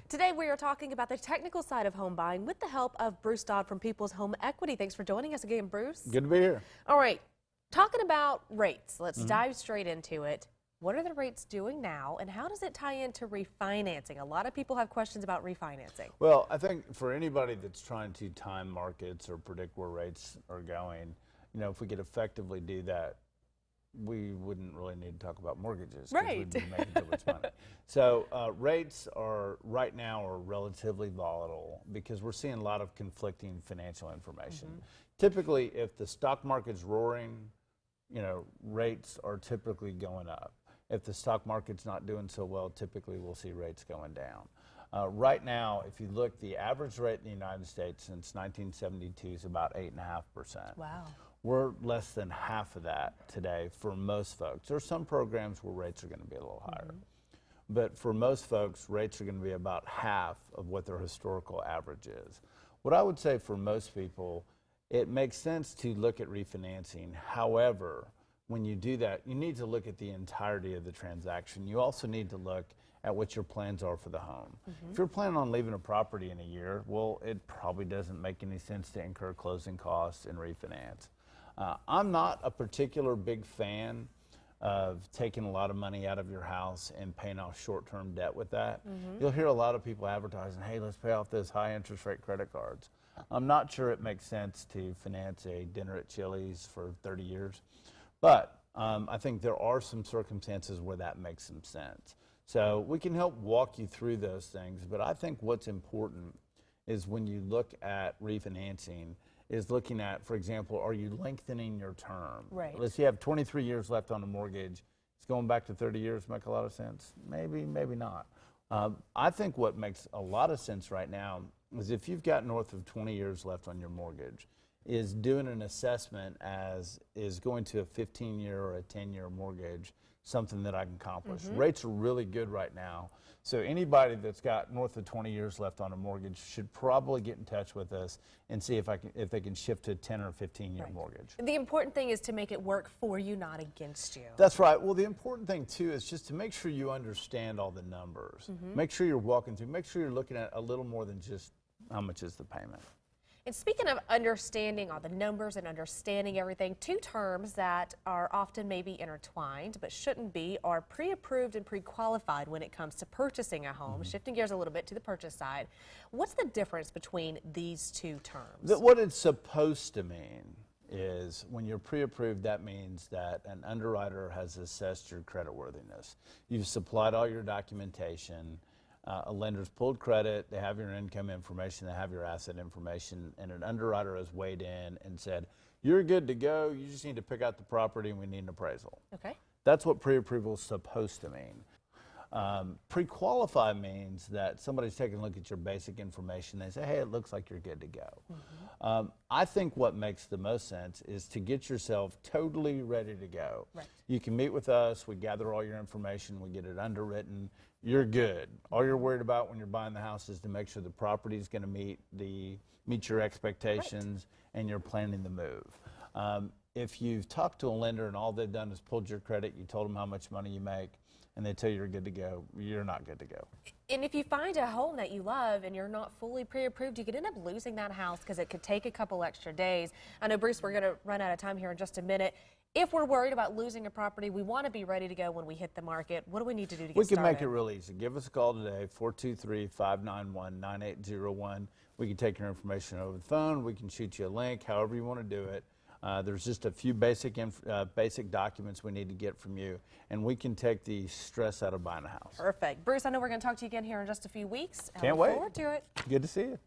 Today we are talking about the technical side of home buying with the help of Bruce Dodd from People's Home Equity. Thanks for joining us again, Bruce. Good to be here. All right, talking about rates, let's dive straight into it. What are the rates doing now, and how does it tie into refinancing? A lot of people have questions about refinancing. Well, I think for anybody that's trying to time markets or predict where rates are going, if we could effectively do that, we wouldn't really need to talk about mortgages. Right. We'd be making too much money. So rates right now are relatively volatile because we're seeing a lot of conflicting financial information. Typically, if the stock market's roaring, rates are typically going up. If the stock market's not doing so well, typically we'll see rates going down. Right now, if you look, the average rate in the United States since 1972 is about 8.5%. Wow. We're less than half of that today for most folks. There are some programs where rates are going to be a little higher. But for most folks, rates are going to be about half of what their historical average is. What I would say for most people, it makes sense to look at refinancing. However, when you do that, you need to look at the entirety of the transaction. You also need to look at what your plans are for the home. If you're planning on leaving a property in a year, well, it probably doesn't make any sense to incur closing costs and refinance. I'm not a particular big fan of taking a lot of money out of your house and paying off short-term debt with that. You'll hear a lot of people advertising, hey, let's pay off those high interest rate credit cards. I'm not sure it makes sense to finance a dinner at Chili's for 30 years, but I think there are some circumstances where that makes some sense. So we can help walk you through those things, but I think what's important is when you look at refinancing is looking at, for example, are you lengthening your term? Right. Let's say you have 23 years left on a mortgage. It's going back to 30 years make a lot of sense? Maybe, maybe not. I think what makes a lot of sense right now is if you've got north of 20 years left on your mortgage, is doing an assessment as is going to a 15-year or a 10-year mortgage something that I can accomplish. Rates are really good right now. So anybody that's got north of 20 years left on a mortgage should probably get in touch with us and see if they can shift to a 10 or 15-year mortgage. The important thing is to make it work for you, not against you. That's right. Well, the important thing too is just to make sure you understand all the numbers. Make sure you're walking through, make sure you're looking at a little more than just how much is the payment. And speaking of understanding all the numbers and understanding everything, two terms that are often maybe intertwined but shouldn't be are pre-approved and pre-qualified when it comes to purchasing a home. Shifting gears a little bit to the purchase side, what's the difference between these two terms? What it's supposed to mean is when you're pre-approved, that means that an underwriter has assessed your creditworthiness. You've supplied all your documentation. A lender's pulled credit, they have your income information, they have your asset information, and an underwriter has weighed in and said, you're good to go, you just need to pick out the property and we need an appraisal. Okay. That's what pre-approval is supposed to mean. Pre-qualify means that somebody's taking a look at your basic information, they say, hey, it looks like you're good to go. I think what makes the most sense is to get yourself totally ready to go. Right. You can meet with us, we gather all your information, we get it underwritten, you're good. All you're worried about when you're buying the house is to make sure the property is going to meet your expectations, and you're planning the move. If you've talked to a lender and all they've done is pulled your credit, you told them how much money you make, and they tell you you're good to go, you're not good to go. And if you find a home that you love and you're not fully pre-approved, you could end up losing that house because it could take a couple extra days. I know, Bruce, we're going to run out of time here in just a minute. If we're worried about losing a property, we want to be ready to go when we hit the market. What do we need to do to get started? We can make it real easy. Give us a call today, 423-591-9801. We can take your information over the phone. We can shoot you a link, however you want to do it. There's just a few basic documents we need to get from you, and we can take the stress out of buying a house. Perfect. Bruce, I know we're going to talk to you again here in just a few weeks. Can't wait. I look forward to it. Good to see you.